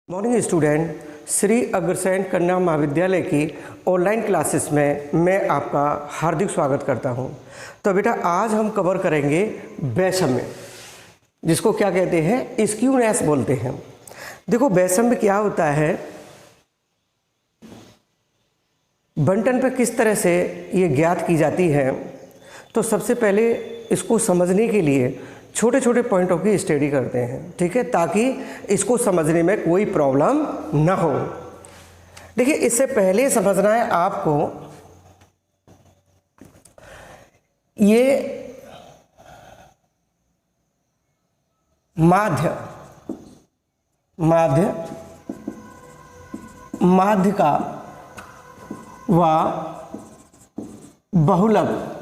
Morning student, Shri Agrasen कन्या महाविद्यालय की ऑनलाइन क्लासेस में मैं आपका हार्दिक स्वागत करता हूं। तो बेटा आज हम कवर करेंगे वैषम्य, जिसको क्या कहते हैं, स्क्यूनेस बोलते हैं। देखो वैषम्य क्या होता है, बंटन पर किस तरह से ये ज्ञात की जाती है। तो सबसे पहले इसको समझने के लिए छोटे छोटे पॉइंटों की स्टडी करते हैं, ठीक है, ताकि इसको समझने में कोई प्रॉब्लम ना हो। देखिए इससे पहले समझना है आपको ये माध्यिका व बहुलक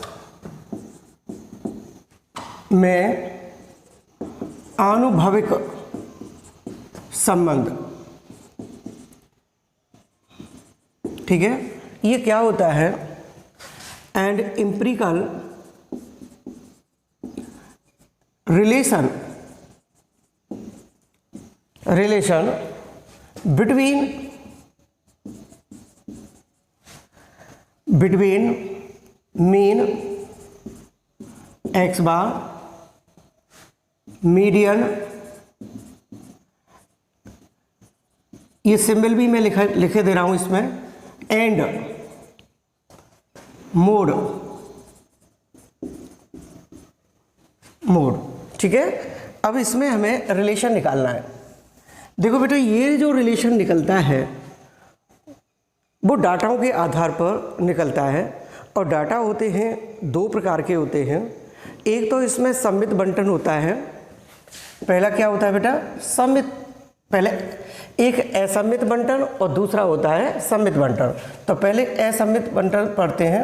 में आनुभविक संबंध, ठीक है, ये क्या होता है, and empirical relation between mean x bar, median, ये सिंबल भी मैं लिखे दे रहा हूं इसमें, एंड मोड, ठीक है। अब इसमें हमें रिलेशन निकालना है। देखो बेटा ये जो रिलेशन निकलता है वो डाटाओं के आधार पर निकलता है, और डाटा होते हैं दो प्रकार के होते हैं। एक तो इसमें सममित बंटन होता है। पहला क्या होता है बेटा, सममित, पहले एक असममित बंटन और दूसरा होता है सममित बंटन। तो पहले असममित बंटन पढ़ते हैं,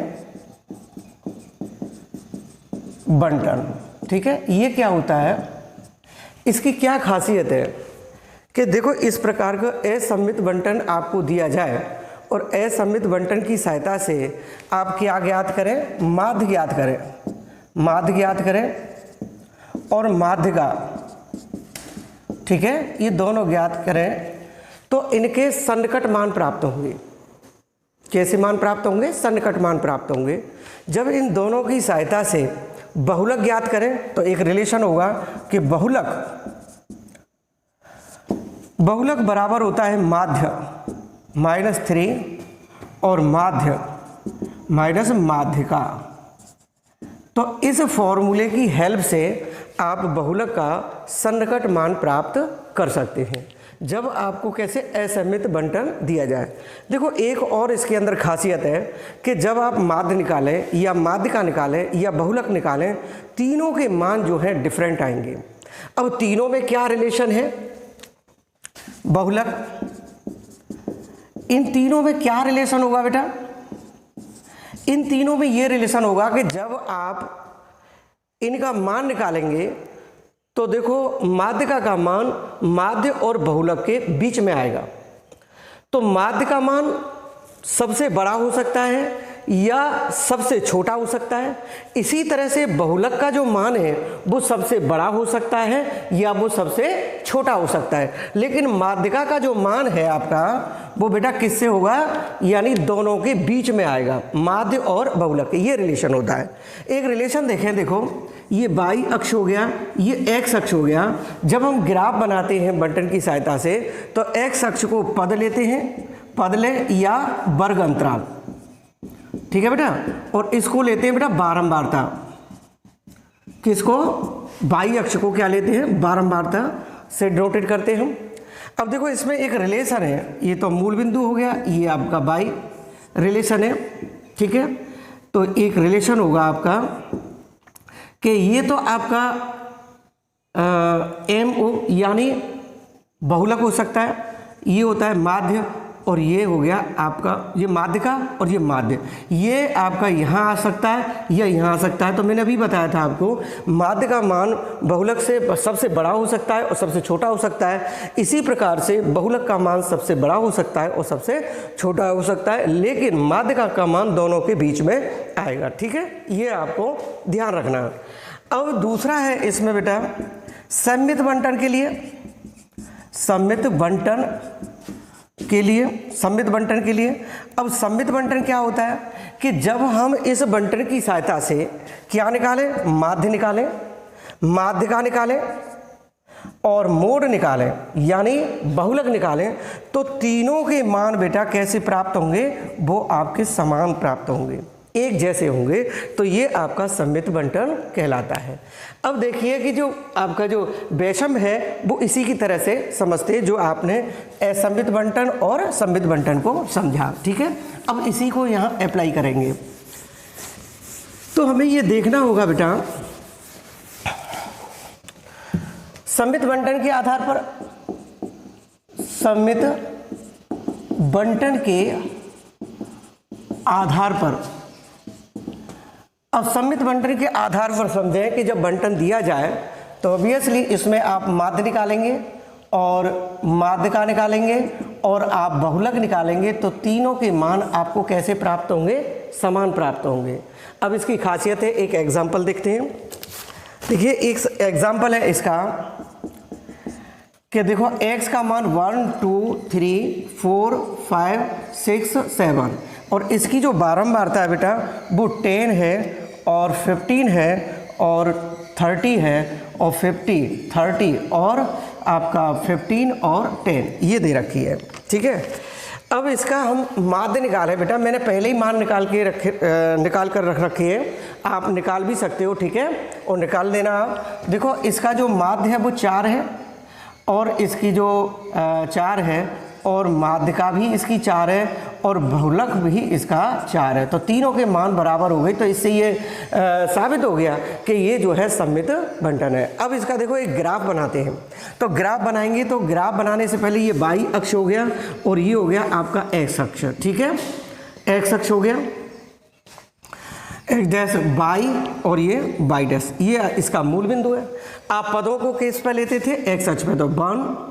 बंटन, ठीक है। ये क्या होता है, इसकी क्या खासियत है कि देखो इस प्रकार का असममित बंटन आपको दिया जाए और असममित बंटन की सहायता से आप क्या ज्ञात करें, माध्य ज्ञात करें और माध्यिका, ठीक है, ये दोनों ज्ञात करें तो इनके सन्निकट मान प्राप्त होंगे। कैसे मान प्राप्त होंगे, सन्निकट मान प्राप्त होंगे। जब इन दोनों की सहायता से बहुलक ज्ञात करें तो एक रिलेशन होगा कि बहुलक बराबर होता है माध्य -3 और माध्य माध्यिका। तो इस फॉर्मूले की हेल्प से आप बहुलक का सन्निकट मान प्राप्त कर सकते हैं जब आपको कैसे असममित बंटन दिया जाए। देखो एक और इसके अंदर खासियत है कि जब आप माध्य निकालें या माध्यिका निकालें या बहुलक निकालें, तीनों के मान जो हैं डिफरेंट आएंगे। अब तीनों में क्या रिलेशन है, बहुलक, इन तीनों में क्या रिलेशन होगा बेटा, इन तीनों में ये रिलेशन होगा कि जब आप इनका मान निकालेंगे तो देखो माध्यिका का मान माध्य और बहुलक के बीच में आएगा। तो माध्य का मान सबसे बड़ा हो सकता है या सबसे छोटा हो सकता है। इसी तरह से बहुलक का जो मान है वो सबसे बड़ा हो सकता है या वो सबसे छोटा हो सकता है। लेकिन माध्यिका का जो मान है आपका वो बेटा किससे होगा, यानी दोनों के बीच में आएगा, माध्य और बहुलक, ये रिलेशन होता है। एक रिलेशन देखें, देखो ये y अक्ष हो गया, ये x अक्ष हो गया। जब हम ग्राफ बनाते हैं बंटन की सहायता से तो x अक्ष को पद लेते हैं, पद ले या वर्ग अंतराल, ठीक है बेटा, और इसको लेते हैं बेटा बारंबारता। किसको, y अक्ष को क्या लेते हैं, बारंबारता से नोटेट करते हैं हम। अब देखो इसमें एक रिलेशन है, ये तो मूल बिंदु हो गया, ये आपका y रिलेशन है, ठीक है। तो एक रिलेशन होगा आपका कि ये तो आपका MO यानी बहुलक हो सकता है, ये होता है माध्य, और ये हो गया आपका ये माध्यिका और ये माध्य, ये आपका यहाँ आ सकता है या यहाँ आ सकता है। तो मैंने अभी बताया था आपको माध्य का मान बहुलक से सबसे बड़ा हो सकता है और सबसे छोटा हो सकता है। इसी प्रकार से बहुलक का मान सबसे बड़ा हो सकता है और सबसे छोटा हो सकता है, लेकिन माध्यिका का मान दोनों के बीच में आएगा, ठीक है, ये आपको ध्यान रखना है। अब दूसरा है इसमें बेटा सममित बंटन के लिए, सममित बंटन के लिए, सममित बंटन के लिए। अब सममित बंटन क्या होता है कि जब हम इस बंटन की सहायता से क्या निकालें, माध्य निकालें, माध्य का निकालें और मोड निकालें यानी बहुलक निकालें, तो तीनों के मान बेटा कैसे प्राप्त होंगे, वो आपके समान प्राप्त होंगे, एक जैसे होंगे, तो ये आपका सममित बंटन कहलाता है। अब देखिए कि जो आपका जो वैषम्य है वो इसी की तरह से समझते हैं जो आपने असममित बंटन और सममित बंटन को समझा, ठीक है। अब इसी को यहाँ अप्लाई करेंगे, तो हमें ये देखना होगा बेटा सममित बंटन के आधार पर, सममित बंटन के आधार पर। अब सममित बंटन के आधार पर समझें कि जब बंटन दिया जाए तो ऑब्वियसली इसमें आप माध्य निकालेंगे और माध्य का निकालेंगे और आप बहुलक निकालेंगे, तो तीनों के मान आपको कैसे प्राप्त होंगे, समान प्राप्त होंगे। अब इसकी खासियत है, एक एग्जाम्पल देखते हैं। देखिए एक एग्जाम्पल है इसका कि देखो x का मान 1 2 3 4 5 6 7 और इसकी जो बारंबारता है बेटा वो 10 है और 15 है और 30 है और 50 30 और आपका 15 और 10 ये दे रखी है, ठीक है। अब इसका हम माध्य निकालें बेटा, मैंने पहले ही मान निकाल कर रख रखी है, आप निकाल भी सकते हो, ठीक है, और निकाल देना आप। देखो इसका जो माध्य है वो 4 है और इसकी जो 4 है और माध्य का भी इसकी 4 है और बहुलक भी इसका 4 है, तो तीनों के मान बराबर हो गए। तो इससे ये साबित हो गया कि ये जो है सममित बंटन है। अब इसका देखो एक ग्राफ बनाते हैं, तो ग्राफ बनाएंगे, तो ग्राफ बनाने से पहले ये वाई अक्ष हो गया और ये हो गया आपका एक्स अक्ष, ठीक है, एक्स अक्ष हो गया, एक्स डैश वाई और ये वाई डैश, ये इसका मूल बिंदु है। आप पदों को किस पर लेते थे, एक्स अक्ष पे, तो 1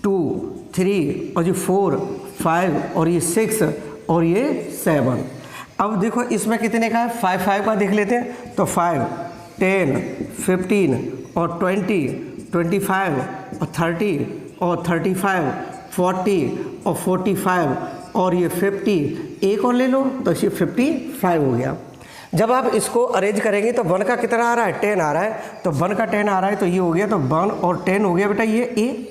2 3 और ये 4 5 और ये 6 और ये 7। अब देखो इसमें कितने का है, 5 5 का देख लेते हैं, तो 5 10 15 और 20 25 और 30 और 35 40 और 45 और ये 50, एक और ले लो तो ये 55 हो गया। जब आप इसको अरेंज करेंगे तो 1 का कितना आ रहा है, 10 आ रहा है, तो 1 का 10 आ रहा है, तो ये हो गया, तो 1 और 10 हो गया बेटा ये ए,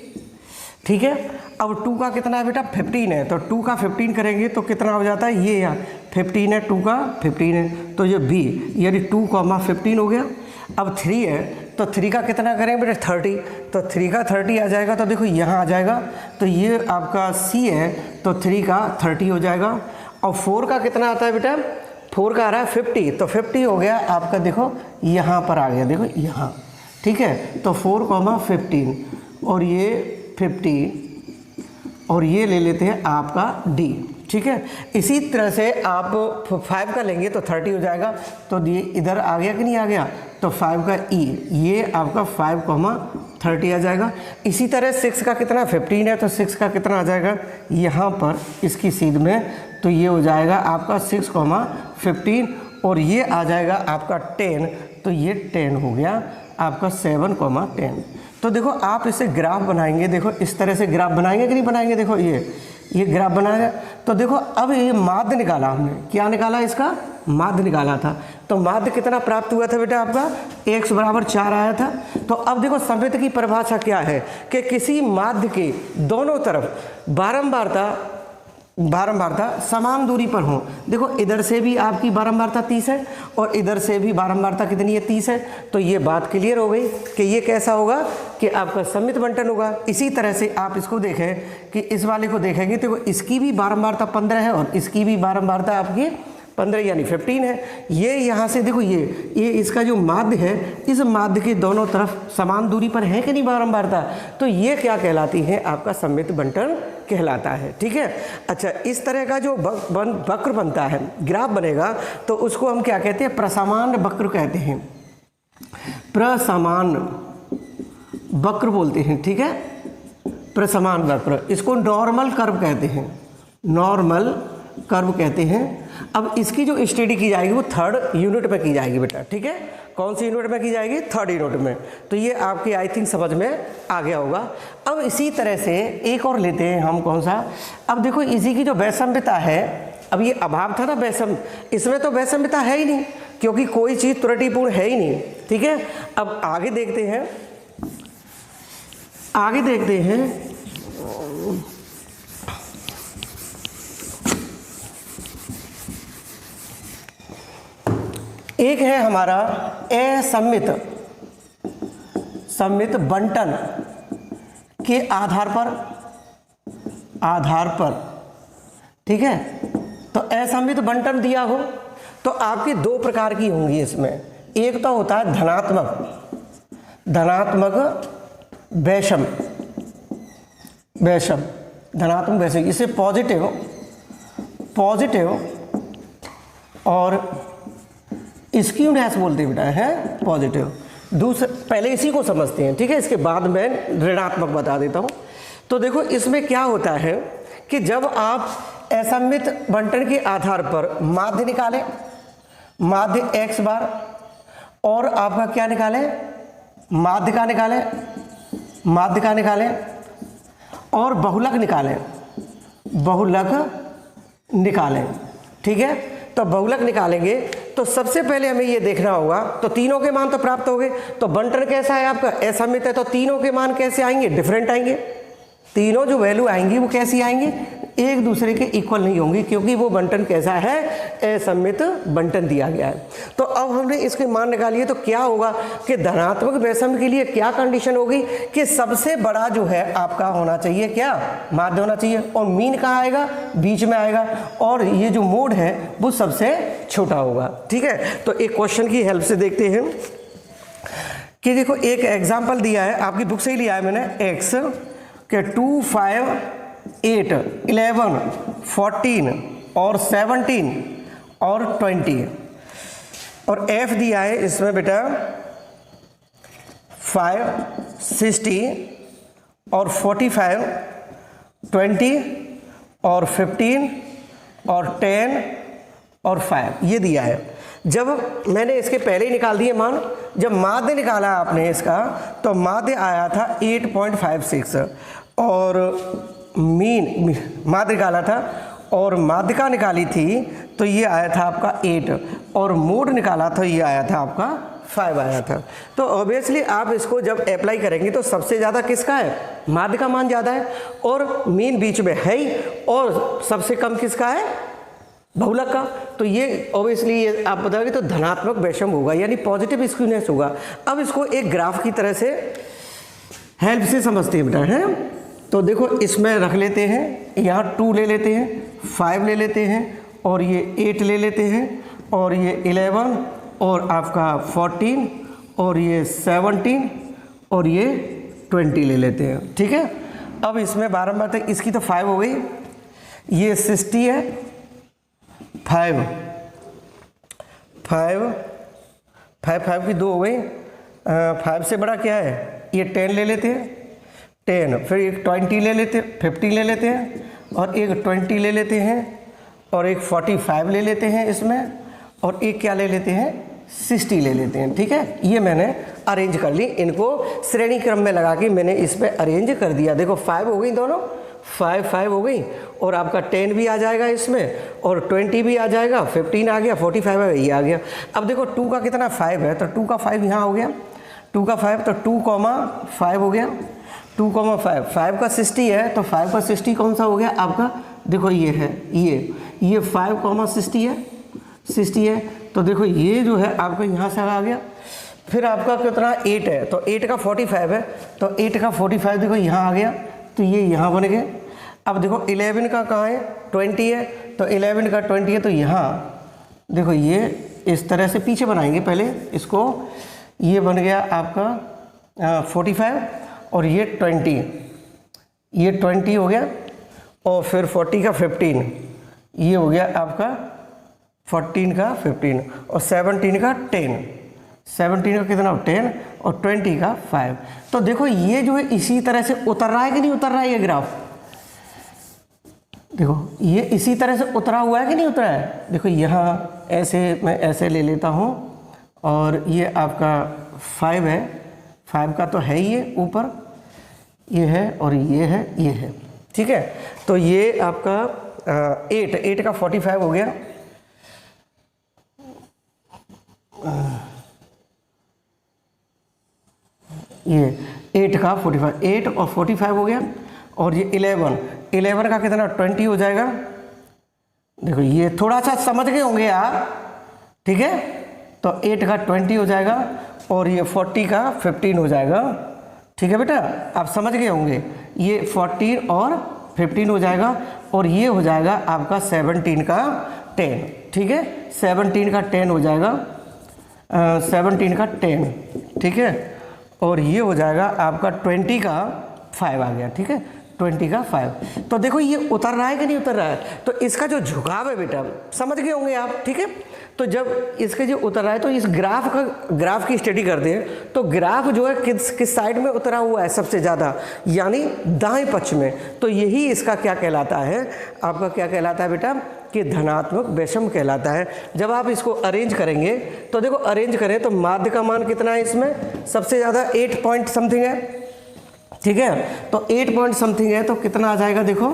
ठीक है। अब 2 का कितना है बेटा, 15 है, तो 2 का 15 करेंगे तो कितना हो जाता है, ये यहाँ 15 है, 2 का 15 है, तो ये बी, यानी 2, 15 हो गया। अब 3 है, तो 3 का कितना करेंगे बेटा, 30, तो 3 का 30 आ जाएगा, तो देखो यहाँ आ जाएगा, तो ये आपका सी है, तो 3 का 30 हो जाएगा। और 4 का कितना आता है बेटा, 4 का आ रहा है 50, तो 50 हो गया आपका, देखो यहाँ पर आ गया, देखो यहाँ, ठीक है, तो 4, 15 और ये 50 और ये ले लेते हैं आपका डी, ठीक है। इसी तरह से आप 5 का लेंगे तो 30 हो जाएगा, तो ये इधर आ गया कि नहीं आ गया, तो 5 का ई, ये आपका 5,30 आ जाएगा। इसी तरह 6 का कितना, 15 है, तो 6 का कितना आ जाएगा यहाँ पर इसकी सीध में, तो ये हो जाएगा आपका 6,15 और ये आ जाएगा आपका 10, तो ये 10 हो गया आपका 7,10। तो देखो आप इसे ग्राफ बनाएंगे, देखो इस तरह से ग्राफ बनाएंगे कि नहीं बनाएंगे, देखो ये ग्राफ बनाएगा, तो देखो अब ये माध्य निकाला हमने, क्या निकाला, इसका माध्य निकाला था, तो माध्य कितना प्राप्त हुआ था बेटा आपका, x बराबर 4 आया था। तो अब देखो सममित की परिभाषा क्या है कि किसी माध्य के दोनों तरफ बारंबारता समान दूरी पर हो। देखो इधर से भी आपकी बारंबारता 30 है और इधर से भी बारंबारता कितनी है, 30 है, तो ये बात क्लियर हो गई कि ये कैसा होगा कि आपका सममित बंटन होगा। इसी तरह से आप इसको देखें कि इस वाले को देखेंगे तो इसकी भी बारंबारता 15 है और इसकी भी बारंबारता आपकी 15 यानी 15 है। ये यहाँ से देखो ये इसका जो माध्य है, इस माध्य के दोनों तरफ समान दूरी पर है कि नहीं बारंबारता, तो ये क्या कहलाती है, आपका सममित बंटन कहलाता है, ठीक है। अच्छा, इस तरह का जो वक्र बनता है, ग्राफ बनेगा, तो उसको हम क्या कहते हैं, प्रसमान वक्र कहते हैं, प्रसमान वक्र बोलते हैं, ठीक है, प्रसमान वक्र। इसको नॉर्मल कर्व कहते हैं, नॉर्मल कर्व कहते हैं। अब इसकी जो स्टडी की जाएगी वो थर्ड यूनिट में की जाएगी बेटा, ठीक है। कौन सी यूनिट में की जाएगी? थर्ड यूनिट में। तो ये आपकी आई थिंक समझ में आ गया होगा। अब इसी तरह से एक और लेते हैं हम, कौन सा? अब देखो इसी की जो वैषम्यता है, अब ये अभाव था ना वैषम्य, इसमें तो वैषम्यता है ही नहीं क्योंकि कोई चीज़ त्रुटिपूर्ण है ही नहीं, ठीक है। अब आगे देखते हैं, आगे देखते हैं। एक है हमारा असममित बंटन के आधार पर, ठीक है। तो असममित बंटन दिया हो तो आपकी दो प्रकार की होंगी इसमें। एक तो होता है धनात्मक वैषम, इसे पॉजिटिव और स्क्यूनेस बोलते हैं बेटा, है पॉजिटिव। दूसरा पहले इसी को समझते हैं, ठीक है, इसके बाद मैं ऋणात्मक बता देता हूँ। तो देखो इसमें क्या होता है कि जब आप असममित बंटन के आधार पर माध्य निकालें, माध्य x बार, और आपका क्या निकालें? माध्य का निकालें और बहुलक निकालें, ठीक है। तो बहुलक निकालेंगे तो सबसे पहले हमें ये देखना होगा, तो तीनों के मान तो प्राप्त हो गए। तो बंटन कैसा है आपका? असममित है, तो तीनों के मान कैसे आएंगे? डिफरेंट आएंगे। तीनों जो वैल्यू आएंगी वो कैसी आएंगी? एक दूसरे के इक्वल नहीं होंगी क्योंकि वो बंटन कैसा है? असममित बंटन दिया गया है। तो अब हमने इसके मान निकालिए तो क्या होगा कि धनात्मक वैषम्य के लिए क्या कंडीशन होगी कि सबसे बड़ा जो है आपका होना चाहिए, क्या? माध्य होना चाहिए। और मीन कहाँ आएगा? बीच में आएगा। और ये जो मोड है वो सबसे छोटा होगा, ठीक है। तो एक क्वेश्चन की हेल्प से देखते हैं कि देखो एक एग्जाम्पल दिया है, आपकी बुक से ही लिया है मैंने। एक्स के 2, 5, 8, 11, 14 और 17 और 20, और f दिया है इसमें बेटा 5, 60 और 45, 20 और 15 और 10 और 5 ये दिया है। जब मैंने इसके पहले ही निकाल दिए मान, जब माध्य निकाला आपने इसका तो माध्य आया था 8.56 और मीन माध्य निकाला था और माध्यिका निकाली थी तो ये आया था आपका 8 और मोड निकाला था ये आया था आपका 5 आया था। तो ऑब्वियसली आप इसको जब अप्लाई करेंगे तो सबसे ज़्यादा किसका है? माध्य का मान ज़्यादा है और मीन बीच में है ही, और सबसे कम किसका है? बहुलक का। तो ये ऑब्वियसली ये आप बताओगे तो धनात्मक वैषम होगा, यानी पॉजिटिव स्क्यूनेस होगा। अब इसको एक ग्राफ की तरह से हेल्प से समझते हैं बेटा, है। तो देखो इसमें रख लेते हैं, यहाँ 2 ले लेते हैं, 5 ले लेते हैं और ये 8 ले लेते हैं और ये 11 और आपका 14 और ये 17 और ये 20 ले लेते हैं, ठीक है। अब इसमें बारंबार तक इसकी तो 5 हो गई, ये 60 है, 5 की 2 हो गई। 5 से बड़ा क्या है? ये 10 ले लेते हैं, 10, फिर एक 20 ले लेते हैं, 50 ले लेते हैं और एक 20 ले लेते हैं और एक 45 ले लेते हैं इसमें, और एक क्या ले लेते हैं? 60 ले लेते हैं, ठीक है। ये मैंने अरेंज कर ली, इनको श्रेणी क्रम में लगा के मैंने इस पर अरेंज कर दिया। देखो 5 हो गई, दोनों 5 हो गई और आपका 10 भी आ जाएगा इसमें और 20 भी आ जाएगा, 15 आ गया, 45 है, ये आ गया। अब देखो 2 का कितना 5 है, तो 2 का 5 यहाँ हो गया, 2 का 5 तो 2,5 हो गया, 2,5 5 का 60 है तो 5 का 60 कौन सा हो गया आपका? देखो ये है, ये 5,60 है, 60 है। तो देखो ये जो है आपका यहाँ से आ गया। फिर आपका कितना 8 है तो 8 का 45 है, तो 8 का 45 देखो यहाँ आ गया, तो ये यहाँ बन गए। अब देखो 11 का कहाँ है? 20 है, तो 11 का 20 है, तो यहाँ देखो ये इस तरह से पीछे बनाएंगे पहले इसको। ये बन गया आपका 45 और ये 20, ये 20 हो गया और फिर 40 का 15, ये हो गया आपका 14 का 15 और 17 का 10, 17 का कितना 10 और 20 का 5। तो देखो ये जो है इसी तरह से उतर रहा है कि नहीं उतर रहा है ये ग्राफ? देखो ये इसी तरह से उतरा हुआ है कि नहीं उतरा है। देखो यहाँ ऐसे मैं ऐसे ले लेता हूँ और ये आपका 5 है, 5 का तो है ही है ऊपर, ये है और ये है, ये है, ठीक है। तो ये आपका 8 का 45 हो गया, ये 8 का 45, 8 और 45 हो गया। और ये 11 का कितना 20 हो जाएगा। देखो ये थोड़ा सा समझ गए होंगे आप, ठीक है। तो 8 का 20 हो जाएगा और ये 40 का 15 हो जाएगा, ठीक है बेटा, आप समझ गए होंगे। ये 14 और 15 हो जाएगा और ये हो जाएगा आपका 17 का 10, ठीक है। 17 का 10 हो जाएगा, 17 का 10, ठीक है। और ये हो जाएगा आपका 20 का 5 आ गया, ठीक है, 20 का 5। तो देखो ये उतर रहा है कि नहीं उतर रहा है। तो इसका जो झुकाव है बेटा समझ गए होंगे आप, ठीक है। तो जब इसके जो उतर रहा है तो इस ग्राफ की स्टडी करते हैं तो ग्राफ जो है किस साइड में उतरा हुआ है सबसे ज़्यादा, यानी दाएं पक्ष में। तो यही इसका क्या कहलाता है, आपका क्या कहलाता है बेटा कि धनात्मक वैषम कहलाता है। जब आप इसको अरेंज करेंगे तो देखो अरेंज करें तो माध्य का मान कितना है इसमें, सबसे ज़्यादा 8 पॉइंट समथिंग है, ठीक है। तो 8 पॉइंट समथिंग है तो कितना आ जाएगा, देखो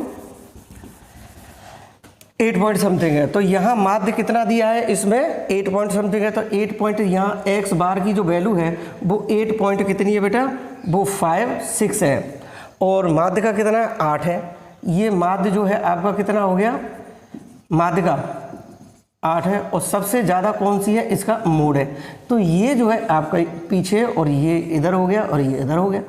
8 पॉइंट समथिंग है। तो यहाँ माध्य कितना दिया है इसमें 8 पॉइंट समथिंग है। तो 8 पॉइंट यहाँ x बार की जो वैल्यू है वो 8 पॉइंट कितनी है बेटा, वो 5, 6 है। और माध्य का कितना है 8 है। ये माध्य जो है आपका कितना हो गया, माध्य का 8 है। और सबसे ज़्यादा कौन सी है, इसका मोड है। तो ये जो है आपका पीछे और ये इधर हो गया और ये इधर हो गया,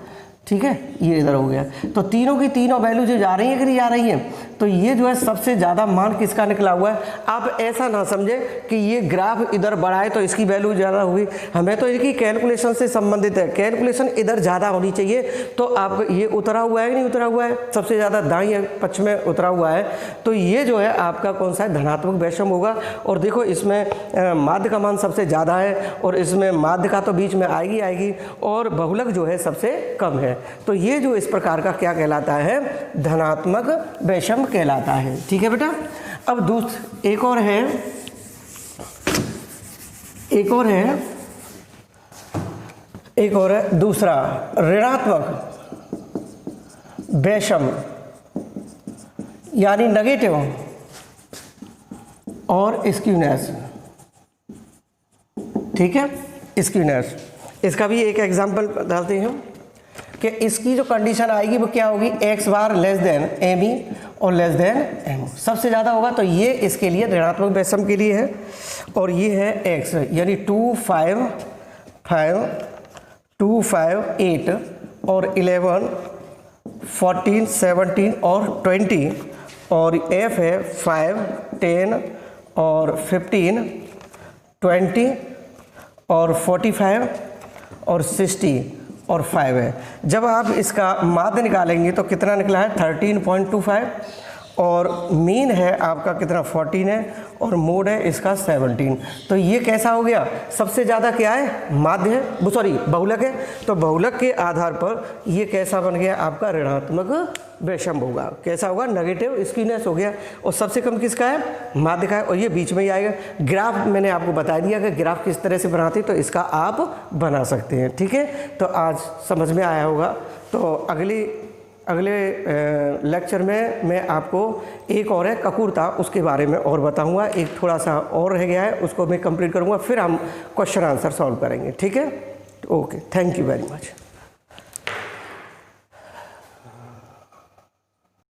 ठीक है, ये इधर हो गया। तो तीनों की तीनों वैल्यू जो जा रही है कि नहीं जा रही है। तो ये जो है सबसे ज़्यादा मान किसका निकला हुआ है। आप ऐसा ना समझे कि ये ग्राफ इधर बढ़ा है तो इसकी वैल्यू ज़्यादा हुई, हमें तो इनकी कैलकुलेशन से संबंधित है, कैलकुलेशन इधर ज़्यादा होनी चाहिए। तो आप ये उतरा हुआ है कि नहीं उतरा हुआ है, सबसे ज़्यादा दाईं पक्ष में उतरा हुआ है। तो ये जो है आपका कौन सा है, धनात्मक वैषम होगा। और देखो इसमें माध्य का मान सबसे ज़्यादा है और इसमें माध्य का तो बीच में आएगी और बहुलक जो है सबसे कम है। तो ये जो इस प्रकार का क्या कहलाता है, धनात्मक वैषम कहलाता है, ठीक है बेटा। अब एक और है दूसरा ऋणात्मक वैषम यानी नेगेटिव और स्क्यूनेस, ठीक है, स्क्यूनेस। इसका भी एक एग्जांपल डालते हैं कि इसकी जो कंडीशन आएगी वो क्या होगी, x बार लेस देन एम ई और लेस देन एम, सबसे ज़्यादा होगा। तो ये इसके लिए ऋणात्मक वैषम के लिए है। और ये है x यानी 2, 5, 8 और 11, 14, 17 और 20। और f है 5, 10 और 15, 20 और 45 और 60 और 5 है। जब आप इसका माध्य निकालेंगे तो कितना निकला है 13.25 और मीन है आपका कितना 14 है और मोड है इसका 17। तो ये कैसा हो गया, सबसे ज़्यादा क्या है, माध्य है, वो सॉरी बहुलक है। तो बहुलक के आधार पर ये कैसा बन गया आपका ऋणात्मक वैषम होगा, कैसा होगा, नेगेटिव स्क्यूनेस हो गया। और सबसे कम किसका है, माध्य का है। और ये बीच में ही आएगा। ग्राफ मैंने आपको बता दिया कि ग्राफ किस तरह से बनाते, तो इसका आप बना सकते हैं, ठीक है। तो आज समझ में आया होगा। तो अगले लेक्चर में मैं आपको एक और है ककुरता, उसके बारे में और बताऊंगा। एक थोड़ा सा और रह गया है, उसको मैं कंप्लीट करूंगा, फिर हम क्वेश्चन आंसर सॉल्व करेंगे, ठीक है। Okay, thank you very much.